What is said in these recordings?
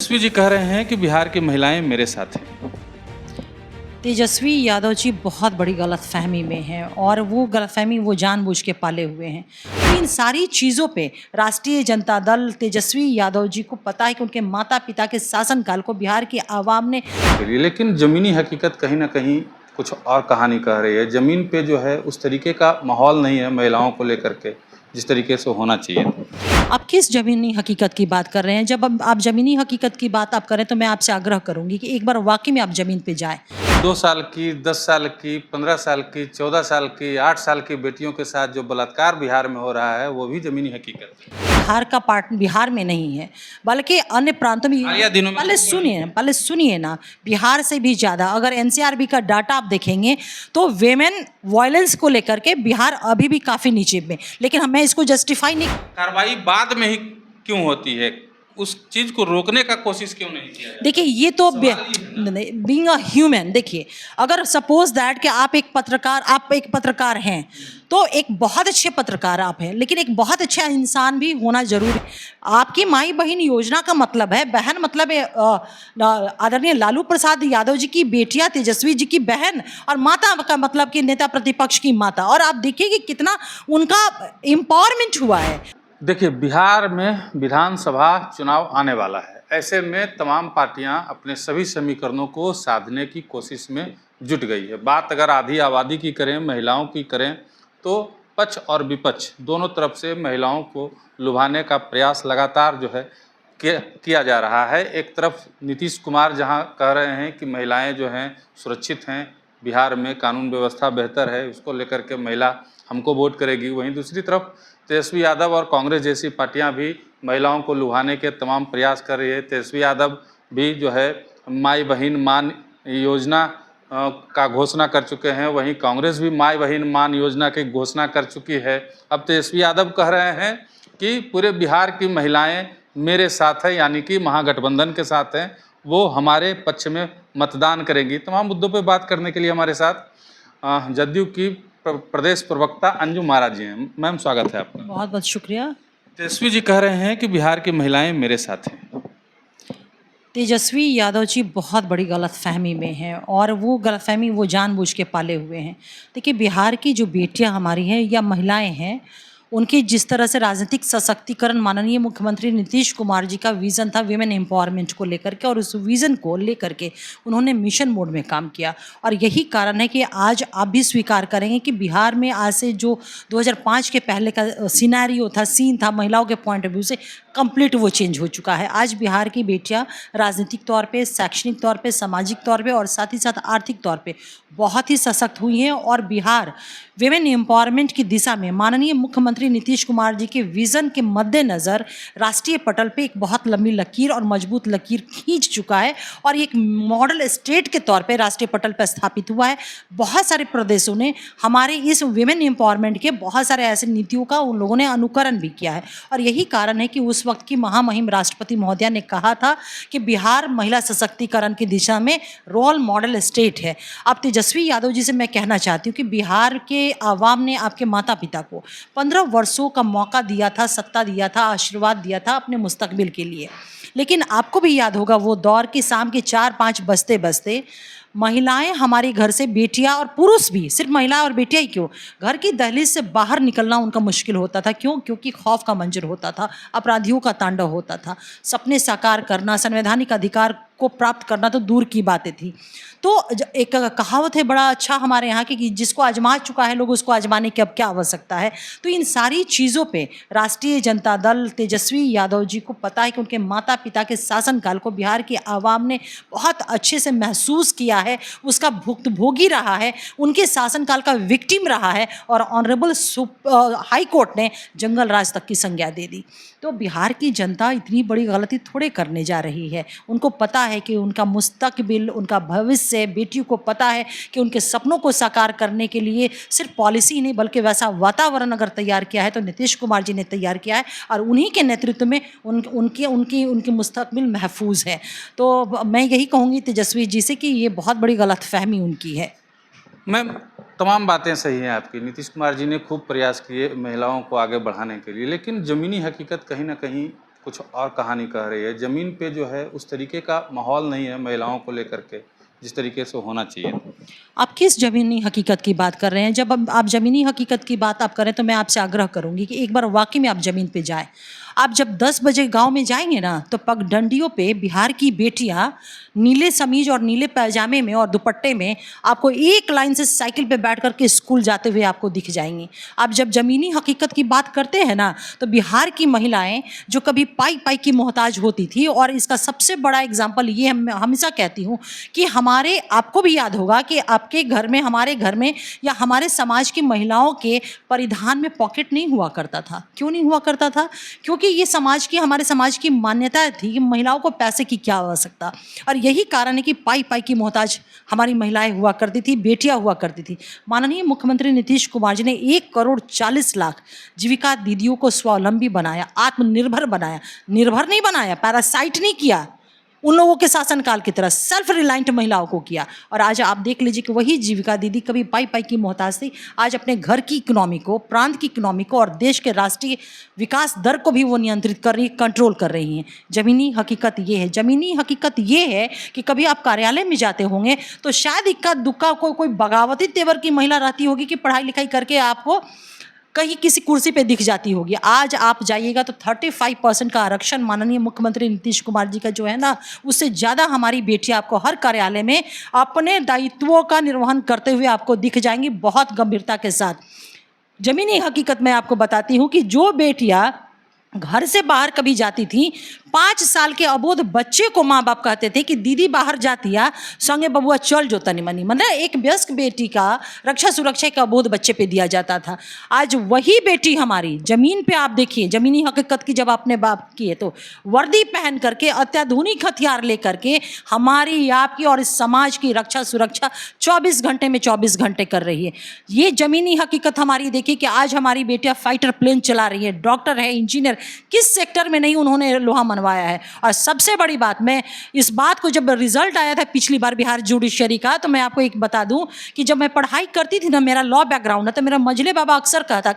तेजस्वी जी कह रहे हैं कि बिहार की महिलाएं मेरे साथ हैं। तेजस्वी यादव जी बहुत बड़ी गलतफहमी में हैं और वो गलतफहमी वो जानबूझ के पाले हुए हैं। तो इन सारी चीज़ों पे राष्ट्रीय जनता दल तेजस्वी यादव जी को पता है कि उनके माता पिता के शासनकाल को बिहार की आवाम ने लेकिन ज़मीनी हकीकत कहीं ना कहीं कुछ और कहानी कह रही है। ज़मीन पे जो है उस तरीके का माहौल नहीं है महिलाओं को लेकर के जिस तरीके से होना चाहिए। आप किस ज़मीनी हकीकत की बात कर रहे हैं? जब अब आप ज़मीनी हकीकत की बात आप करें तो मैं आपसे आग्रह करूँगी कि एक बार वाक़ई में आप ज़मीन पे जाएँ। 2 साल की, 10 साल की, 15 साल की, 14 साल की, 8 साल की बेटियों के साथ जो बलात्कार बिहार में हो रहा है वो भी ज़मीनी हकीकत है। बिहार का पार्ट बिहार में नहीं है, बल्कि अन्य प्रांतों में। हालिया दिनों में पहले सुनिए ना, बिहार से भी ज़्यादा अगर एनसीआरबी का डाटा आप देखेंगे तो वेमेन वायलेंस को लेकर के बिहार अभी भी काफ़ी नीचे में, लेकिन मैं इसको जस्टिफाई नहीं। कार्रवाई बाद में ही क्यों होती है? उस चीज़ को रोकने का कोशिश क्यों नहीं किया जाता? देखिए ये तो बीइंग अ ह्यूमन, देखिए अगर सपोज दैट कि आप एक पत्रकार हैं तो एक बहुत अच्छे पत्रकार आप हैं, लेकिन एक बहुत अच्छा इंसान भी होना जरूरी है। आपकी माई बहन योजना का मतलब है, बहन मतलब है आदरणीय लालू प्रसाद यादव जी की बेटियां तेजस्वी जी की बहन, और माता का मतलब कि नेता प्रतिपक्ष की माता। और आप देखिए कि कितना उनका एम्पावरमेंट हुआ है। देखिए, बिहार में विधानसभा चुनाव आने वाला है। ऐसे में तमाम पार्टियां अपने सभी समीकरणों को साधने की कोशिश में जुट गई है। बात अगर आधी आबादी की करें, महिलाओं की करें, तो पक्ष और विपक्ष दोनों तरफ से महिलाओं को लुभाने का प्रयास लगातार जो है किया जा रहा है। एक तरफ नीतीश कुमार जहां कह रहे हैं कि महिलाएं जो हैं सुरक्षित हैं, बिहार में कानून व्यवस्था बेहतर है, उसको लेकर के महिला हमको वोट करेगी। वहीं दूसरी तरफ तेजस्वी यादव और कांग्रेस जैसी पार्टियां भी महिलाओं को लुभाने के तमाम प्रयास कर रही है। तेजस्वी यादव भी जो है माई बहन मान योजना का घोषणा कर चुके हैं, वहीं कांग्रेस भी माई बहन मान योजना की घोषणा कर चुकी है। अब तेजस्वी यादव कह रहे हैं कि पूरे बिहार की महिलाएं मेरे साथ हैं, यानी कि महागठबंधन के साथ हैं, वो हमारे पक्ष में मतदान करेंगी। तमाम मुद्दों पर बात करने के लिए हमारे साथ जदयू की प्रदेश प्रवक्ता अंजुम महाराज जी हैं। मैम, स्वागत है आपका। बहुत बहुत शुक्रिया। तेजस्वी जी कह रहे हैं कि बिहार की महिलाएं मेरे साथ हैं। तेजस्वी यादव जी बहुत बड़ी गलतफहमी में हैं और वो गलतफहमी वो जानबूझ के पाले हुए हैं। देखिए बिहार की जो बेटियां हमारी हैं या महिलाएं हैं, उनकी जिस तरह से राजनीतिक सशक्तिकरण माननीय मुख्यमंत्री नीतीश कुमार जी का विज़न था विमेन एम्पावरमेंट को लेकर के, और उस विज़न को लेकर के उन्होंने मिशन मोड में काम किया। और यही कारण है कि आज आप भी स्वीकार करेंगे कि बिहार में आज से जो 2005 के पहले का सिनेरियो था, सीन था, महिलाओं के पॉइंट ऑफ व्यू से कंप्लीट वो चेंज हो चुका है। आज बिहार की बेटियां राजनीतिक तौर पे, शैक्षणिक तौर पे, सामाजिक तौर पे और साथ ही साथ आर्थिक तौर पे बहुत ही सशक्त हुई हैं। और बिहार विमेन एम्पावरमेंट की दिशा में माननीय मुख्यमंत्री नीतीश कुमार जी के विज़न के मद्देनज़र राष्ट्रीय पटल पे एक बहुत लंबी लकीर और मजबूत लकीर खींच चुका है और एक मॉडल स्टेट के तौर पे राष्ट्रीय पटल पर स्थापित हुआ है। बहुत सारे प्रदेशों ने हमारे इस विमेन एम्पावरमेंट के बहुत सारे ऐसे नीतियों का उन लोगों ने अनुकरण भी किया है। और यही कारण है कि उस वक्त की महामहिम राष्ट्रपति महोदया ने कहा था कि बिहार महिला सशक्तिकरण की दिशा में रोल मॉडल स्टेट है। अब तेजस्वी यादव जी से मैं कहना चाहती हूँ कि बिहार के आवाम ने आपके माता पिता को 15 वर्षों का मौका दिया था, सत्ता दिया था, आशीर्वाद दिया था अपने मुस्तकबिल के लिए। लेकिन आपको भी याद होगा वो दौर कि शाम के 4-5 बजते बजते महिलाएं हमारे घर से, बेटियां और पुरुष भी, सिर्फ महिला और बेटियां ही क्यों, घर की दहलीज से बाहर निकलना उनका मुश्किल होता था। क्यों? क्योंकि खौफ का मंजर होता था, अपराधियों का तांडव होता था। सपने साकार करना, संवैधानिक अधिकार को प्राप्त करना तो दूर की बातें थी। तो एक कहावत है बड़ा अच्छा हमारे यहाँ की कि जिसको आजमा चुका है लोग उसको आजमाने की अब क्या आवश्यकता है। तो इन सारी चीज़ों पे राष्ट्रीय जनता दल तेजस्वी यादव जी को पता है कि उनके माता पिता के शासनकाल को बिहार की आवाम ने बहुत अच्छे से महसूस किया है, उसका भुक्तभोगी रहा है, उनके शासनकाल का विक्टिम रहा है और ऑनरेबल हाई कोर्ट ने जंगल राज तक की संज्ञा दे दी। तो बिहार की जनता इतनी बड़ी गलती थोड़े करने जा रही है। उनको पता है कि उनका मुस्तकबिल, उनका भविष्य, बेटियों को पता है कि उनके सपनों को साकार करने के लिए सिर्फ पॉलिसी ही नहीं बल्कि वैसा वातावरण अगर तैयार किया है तो नीतीश कुमार जी ने तैयार किया है और उन्हीं के नेतृत्व में उनकी मुस्तकबिल महफूज है। तो मैं यही कहूँगी तेजस्वी जी से कि ये बहुत बड़ी गलतफहमी उनकी है। मैम, तमाम बातें सही हैं आपकी। नीतीश कुमार जी ने खूब प्रयास किए महिलाओं को आगे बढ़ाने के लिए, लेकिन ज़मीनी हकीकत कहीं ना कहीं कुछ और कहानी कह रही है। ज़मीन पे जो है उस तरीके का माहौल नहीं है महिलाओं को लेकर के, जिस तरीके से होना चाहिए। आप किस ज़मीनी हकीकत की बात कर रहे हैं? जब आप ज़मीनी हकीकत की बात आप करें तो मैं आपसे आग्रह करूँगी कि एक बार वाक़ई में आप ज़मीन पे जाएँ। आप जब 10 बजे गाँव में जाएँगे ना, तो पगडंडियों पे बिहार की बेटियाँ नीले समीज़ और नीले पैजामे में और दुपट्टे में आपको एक लाइन से साइकिल पे बैठ कर के स्कूल जाते हुए आपको दिख जाएँगी। आप जब ज़मीनी हकीकत की बात करते हैं ना, तो बिहार की महिलाएँ जो कभी पाई-पाई की मोहताज होती थी, और इसका सबसे बड़ा एग्ज़ाम्पल ये मैं हमेशा कहती हूँ कि हमारे आपको भी याद होगा कि आपके घर में, हमारे घर में या हमारे समाज की महिलाओं के परिधान में पॉकेट नहीं हुआ करता था। क्यों नहीं हुआ करता था? क्योंकि ये हमारे समाज की मान्यता थी कि महिलाओं को पैसे की क्या आवश्यकता, और यही कारण है कि पाई-पाई की मोहताज हमारी महिलाएं हुआ करती थी, बेटियां हुआ करती थी। माननीय मुख्यमंत्री नीतीश कुमार जी ने 1,40,00,000 जीविका दीदियों को स्वावलंबी बनाया, आत्मनिर्भर बनाया। निर्भर नहीं बनाया, पैरासाइट नहीं किया, उन लोगों के शासनकाल की तरह सेल्फ रिलायंट महिलाओं को किया। और आज आप देख लीजिए कि वही जीविका दीदी कभी पाई-पाई की मोहताज थी, आज अपने घर की इकोनॉमी को, प्रांत की इकोनॉमी को और देश के राष्ट्रीय विकास दर को भी वो नियंत्रित कर रही, कंट्रोल कर रही हैं। ज़मीनी हकीकत ये है। ज़मीनी हकीकत ये है कि कभी आप कार्यालय में जाते होंगे तो शायद इक्का-दुक्का कोई बगावती तेवर की महिला रहती होगी कि पढ़ाई-लिखाई करके आपको कहीं किसी कुर्सी पे दिख जाती होगी। आज आप जाइएगा तो 35% का आरक्षण माननीय मुख्यमंत्री नीतीश कुमार जी का जो है ना, उससे ज़्यादा हमारी बेटियां आपको हर कार्यालय में अपने दायित्वों का निर्वहन करते हुए आपको दिख जाएंगी, बहुत गंभीरता के साथ। ज़मीनी हकीकत मैं आपको बताती हूँ कि जो बेटियां घर से बाहर कभी जाती थी, 5 साल के अबोध बच्चे को माँ बाप कहते थे कि दीदी बाहर जाती है, संगे बबुआ चल जो तनी मनी, मतलब एक वयस्क बेटी का रक्षा सुरक्षा का अबोध बच्चे पे दिया जाता था। आज वही बेटी हमारी ज़मीन पे, आप देखिए ज़मीनी हकीकत की जब आपने बात की है तो वर्दी पहन करके अत्याधुनिक हथियार लेकर के हमारी, आपकी और इस समाज की रक्षा सुरक्षा 24 घंटे में 24 घंटे कर रही है। ये ज़मीनी हकीकत हमारी देखिए कि आज हमारी बेटियाँ फाइटर प्लेन चला रही है, डॉक्टर है, इंजीनियर, किस सेक्टर में नहीं उन्होंने लोहा मनवाया है। और सबसे बड़ी बात, मैं इस बात को, जब रिजल्ट आया था पिछली बार बिहार जुडिशरी का, तो मैं आपको एक बता दूं कि जब मैं पढ़ाई करती थी ना, मेरा लॉ बैकग्राउंड है, तो मेरा मजले बाबा अक्सर कहता,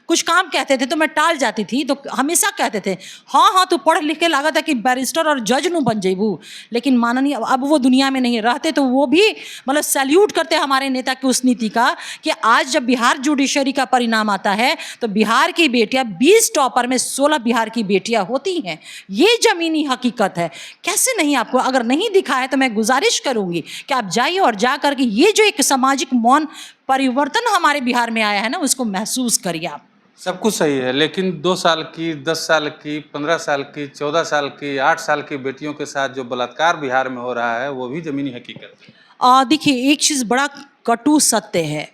कुछ काम कहते थे तो मैं टाल जाती थी, तो हमेशा कहते थे हाँ हाँ तू पढ़ लिख के लगा था कि बैरिस्टर और जज नू बन जेबू। लेकिन माननीय अब वो दुनिया में नहीं रहते, तो वो भी मतलब सैल्यूट करते हमारे नेता की उस नीति का कि आज जब बिहार जुडिशरी का परिणाम आता है तो बिहार की बेटियां 20 टॉपर में 16 बिहार की बेटियां होती हैं। ये ज़मीनी हकीकत है। कैसे नहीं, आपको अगर नहीं दिखा है तो मैं गुजारिश करूंगी कि आप जाइए और जा करके ये जो एक सामाजिक मौन परिवर्तन हमारे बिहार में आया है ना, उसको महसूस करिए आप। सब कुछ सही है, लेकिन 2 साल की, 10 साल की, 15 साल की, 14 साल की, 8 साल की बेटियों के साथ जो बलात्कार बिहार में हो रहा है वो भी ज़मीनी हकीकत है। देखिए एक चीज़ बड़ा कटु सत्य है।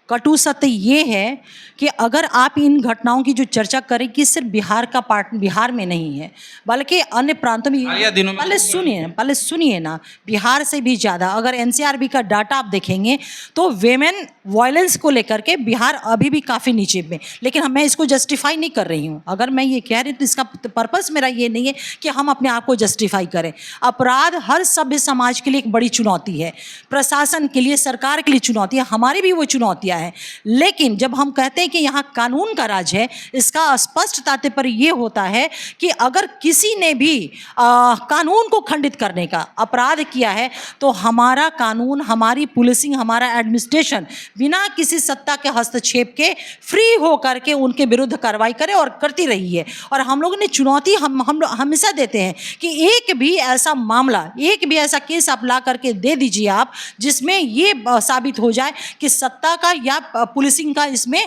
कटु सत्य ये है कि अगर आप इन घटनाओं की जो चर्चा करें कि सिर्फ बिहार का पार्ट बिहार में नहीं है, बल्कि अन्य प्रांतों में, हालिया दिनों में पहले सुनिए ना, बिहार से भी ज़्यादा अगर एनसीआरबी का डाटा आप देखेंगे तो वेमेन वायलेंस को लेकर के बिहार अभी भी काफ़ी नीचे में। लेकिन मैं इसको जस्टिफाई नहीं कर रही हूँ। अगर मैं ये कह रही हूँ तो इसका पर्पस मेरा ये नहीं है कि हम अपने आप को जस्टिफाई करें। अपराध हर सभ्य समाज के लिए एक बड़ी चुनौती है, प्रशासन के लिए, सरकार के लिए चुनौती है, हमारी भी वो चुनौतियाँ है। लेकिन जब हम कहते हैं कि यहाँ कानून का राज है, इसका स्पष्ट तात्पर्य ये होता है कि अगर किसी ने भी कानून को खंडित करने का अपराध किया है तो हमारा कानून, हमारी पुलिसिंग, हमारा एडमिनिस्ट्रेशन बिना किसी सत्ता के हस्तक्षेप के फ्री हो करके उनके विरुद्ध कार्रवाई करे और करती रही है। और हम लोगों ने चुनौती हम हमेशा देते हैं कि एक भी ऐसा मामला, एक भी ऐसा केस आप ला करके दे दीजिए आप, जिसमें ये साबित हो जाए कि सत्ता का या पुलिसिंग का इसमें,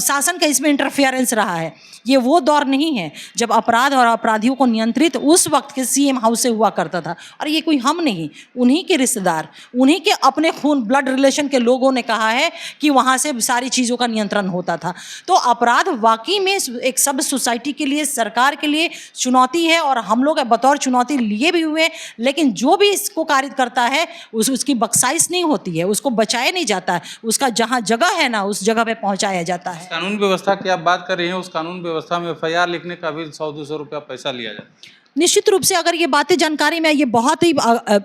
शासन का इसमें इंटरफेरेंस रहा है। ये वो दौर नहीं है जब अपराध और अपराधियों को नियंत्रित उस वक्त के सीएम हाउस से हुआ करता था। और ये कोई हम नहीं, उन्हीं के रिश्तेदार, उन्हीं के अपने खून ब्लड रिलेशन के लोगों ने कहा है कि वहाँ से सारी चीज़ों का नियंत्रण होता था। तो अपराध वाकई में एक सब सोसाइटी के लिए, सरकार के लिए चुनौती है, और हम लोग बतौर चुनौती लिए भी हुए। लेकिन जो भी इसको कारित करता है उसकी बख्शाइश नहीं होती है, उसको बचाया नहीं जाता है, उसका जहाँ जगह है ना उस जगह पे पहुँचाया जाता है। कानून व्यवस्था की आप बात कर रही हैं, उस कानून व्यवस्था में एफआईआर लिखने का भी 100-200 रुपया पैसा लिया जाता है। निश्चित रूप से अगर ये बातें जानकारी में ये बहुत ही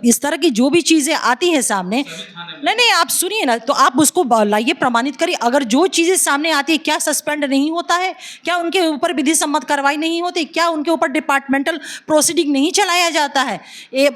इस तरह की जो भी चीज़ें आती हैं सामने, नहीं आप सुनिए ना, तो आप उसको लाइए, प्रमाणित करिए। अगर जो चीज़ें सामने आती है, क्या सस्पेंड नहीं होता है? क्या उनके ऊपर विधि सम्मत कार्रवाई नहीं होती? क्या उनके ऊपर डिपार्टमेंटल प्रोसीडिंग नहीं चलाया जाता है?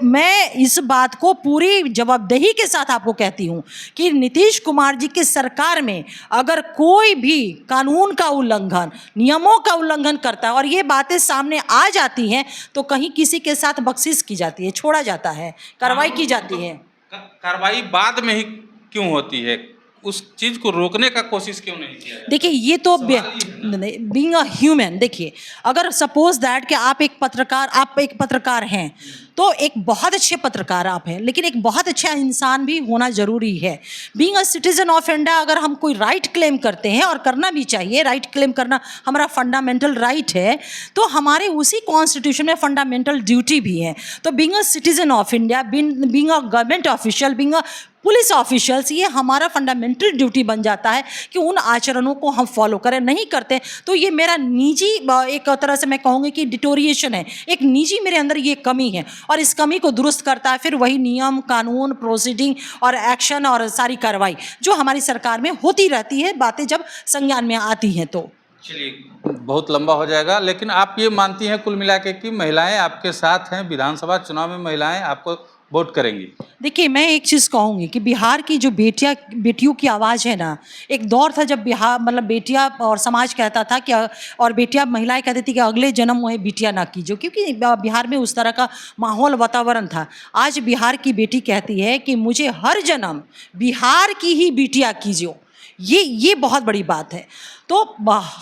मैं इस बात को पूरी जवाबदेही के साथ आपको कहती हूँ कि नीतीश कुमार जी की सरकार में अगर कोई भी कानून का उल्लंघन, नियमों का उल्लंघन करता है और ये बातें सामने आ जाती हैं, तो कहीं किसी के साथ बख्शिश की जाती है, छोड़ा जाता है, कार्रवाई की जाती है। कार्रवाई बाद में ही क्यों होती है? उस चीज को रोकने का कोशिश क्यों नहीं किया जाता? देखिए ये तो बीइंग अ ह्यूमन, देखिए अगर सपोज दैट कि आप एक पत्रकार हैं, तो एक बहुत अच्छे पत्रकार आप हैं, लेकिन एक बहुत अच्छा इंसान भी होना जरूरी है। Being a citizen of India, अगर हम कोई राइट क्लेम करते हैं, और करना भी चाहिए, राइट क्लेम करना हमारा फंडामेंटल राइट है, तो हमारे उसी कॉन्स्टिट्यूशन में फंडामेंटल ड्यूटी भी है। तो being a citizen of India, being a government official, being a police officials, ये हमारा फंडामेंटल ड्यूटी बन जाता है कि उन आचरणों को हम फॉलो करें। नहीं करते तो ये मेरा निजी, एक तरह से मैं कहूँगी कि डिटोरिएशन है, एक निजी मेरे अंदर ये कमी है, और इस कमी को दुरुस्त करता है फिर वही नियम, कानून, प्रोसीडिंग और एक्शन और सारी कार्रवाई जो हमारी सरकार में होती रहती है, बातें जब संज्ञान में आती हैं तो। चलिए, बहुत लंबा हो जाएगा, लेकिन आप ये मानती हैं कुल मिला के कि महिलाएं आपके साथ हैं, विधानसभा चुनाव में महिलाएं आपको वोट करेंगी? देखिए मैं एक चीज़ कहूँगी कि बिहार की जो बेटियों की आवाज़ है ना, एक दौर था जब बिहार मतलब बेटियां और समाज कहता था कि, और बेटियां महिलाएं कहती थी कि अगले जन्म वह बिटिया ना कीजिए, क्योंकि बिहार में उस तरह का माहौल वातावरण था। आज बिहार की बेटी कहती है कि मुझे हर जन्म बिहार की ही बिटिया कीजिए। ये बहुत बड़ी बात है। तो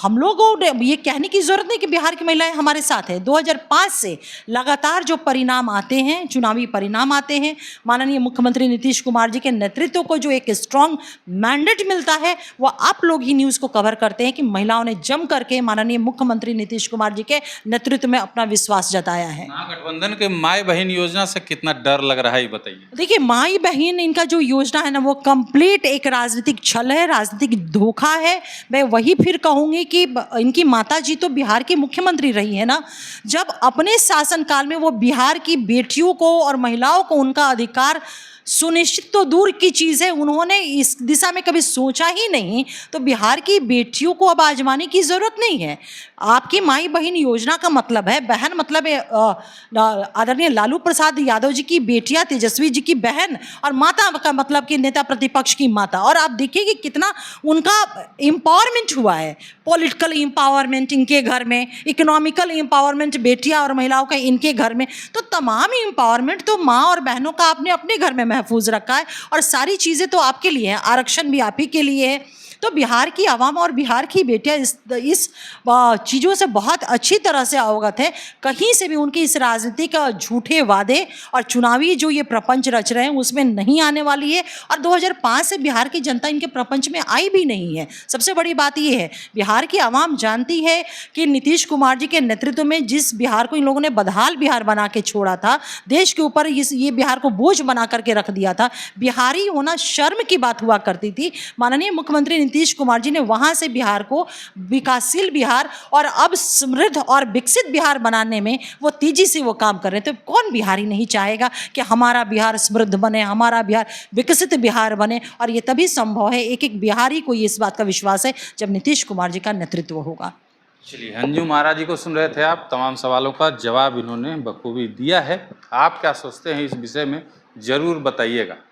हम लोगों ने ये कहने की ज़रूरत नहीं कि बिहार की महिलाएं हमारे साथ हैं। 2005 से लगातार जो परिणाम आते हैं, चुनावी परिणाम आते हैं, माननीय मुख्यमंत्री नीतीश कुमार जी के नेतृत्व को जो एक स्ट्रॉन्ग मैंडेट मिलता है, वो आप लोग ही न्यूज़ को कवर करते हैं कि महिलाओं ने जम करके माननीय मुख्यमंत्री नीतीश कुमार जी के नेतृत्व में अपना विश्वास जताया है। महागठबंधन के माई बहन योजना से कितना डर लग रहा है, ये बताइए। देखिए माई बहन, इनका जो योजना है ना, वो कंप्लीट एक राजनीतिक छल है, राजनीतिक धोखा है। मैं वही फिर कहूँगी कि इनकी माता जी तो बिहार की मुख्यमंत्री रही है ना, जब अपने शासनकाल में वो बिहार की बेटियों को और महिलाओं को उनका अधिकार सुनिश्चित तो दूर की चीज़ है, उन्होंने इस दिशा में कभी सोचा ही नहीं, तो बिहार की बेटियों को अब आजमाने की ज़रूरत नहीं है। आपकी माई बहन योजना का मतलब है, बहन मतलब है आदरणीय लालू प्रसाद यादव जी की बेटियां, तेजस्वी जी की बहन, और माता का मतलब कि नेता प्रतिपक्ष की माता। और आप देखिए कि कितना उनका एम्पावरमेंट हुआ है, पॉलिटिकल एम्पावरमेंट इनके घर में, इकोनॉमिकल एम्पावरमेंट बेटियां और महिलाओं का इनके घर में। तो तमाम एम्पावरमेंट तो माँ और बहनों का आपने अपने घर में महफूज रखा है, और सारी चीज़ें तो आपके लिए हैं, आरक्षण भी आप ही के लिए है। तो बिहार की आवाम और बिहार की बेटियां इस चीज़ों से बहुत अच्छी तरह से अवगत है। कहीं से भी उनकी इस राजनीतिक झूठे वादे और चुनावी जो ये प्रपंच रच रहे हैं उसमें नहीं आने वाली है, और 2005 से बिहार की जनता इनके प्रपंच में आई भी नहीं है। सबसे बड़ी बात ये है, बिहार की आवाम जानती है कि नीतीश कुमार जी के नेतृत्व में जिस बिहार को इन लोगों ने बदहाल बिहार बना के छोड़ा था, देश के ऊपर ये बिहार को बोझ बना करके रख दिया था, बिहारी होना शर्म की बात हुआ करती थी। माननीय मुख्यमंत्री नीतीश कुमार जी ने वहां से बिहार को विकासशील बिहार और अब समृद्ध और विकसित बिहार बनाने में वो तेजी से वो काम कर रहे हैं। तो कौन बिहारी नहीं चाहेगा कि हमारा बिहार समृद्ध बने, हमारा बिहार विकसित बिहार बने, और ये तभी संभव है, एक एक बिहारी को ये इस बात का विश्वास है जब नीतीश कुमार जी का नेतृत्व होगा। चलिए, अंजू महाराज जी को सुन रहे थे आप, तमाम सवालों का जवाब इन्होंने बखूबी दिया है। आप क्या सोचते हैं इस विषय में, जरूर बताइएगा।